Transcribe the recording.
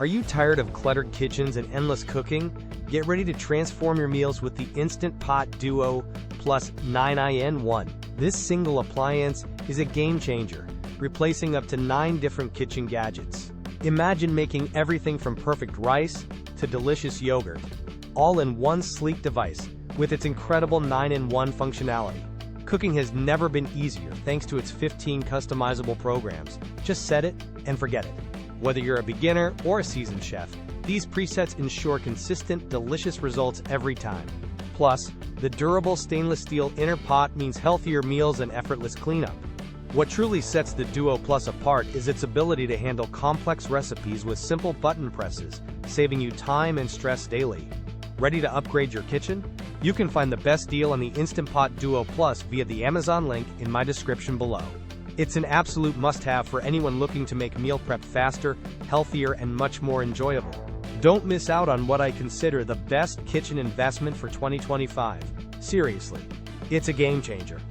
Are you tired of cluttered kitchens and endless cooking? Get ready to transform your meals with the Instant Pot Duo Plus 9in1. This single appliance is a game changer, replacing up to 9 different kitchen gadgets. Imagine making everything from perfect rice to delicious yogurt, all in one sleek device with its incredible 9in1 functionality. Cooking has never been easier thanks to its 15 customizable programs. Just set it and forget it. Whether you're a beginner or a seasoned chef, these presets ensure consistent, delicious results every time. Plus, the durable stainless steel inner pot means healthier meals and effortless cleanup. What truly sets the Duo Plus apart is its ability to handle complex recipes with simple button presses, saving you time and stress daily. Ready to upgrade your kitchen? You can find the best deal on the Instant Pot Duo Plus via the Amazon link in my description below. It's an absolute must-have for anyone looking to make meal prep faster, healthier, and much more enjoyable. Don't miss out on what I consider the best kitchen investment for 2025. Seriously, it's a game changer.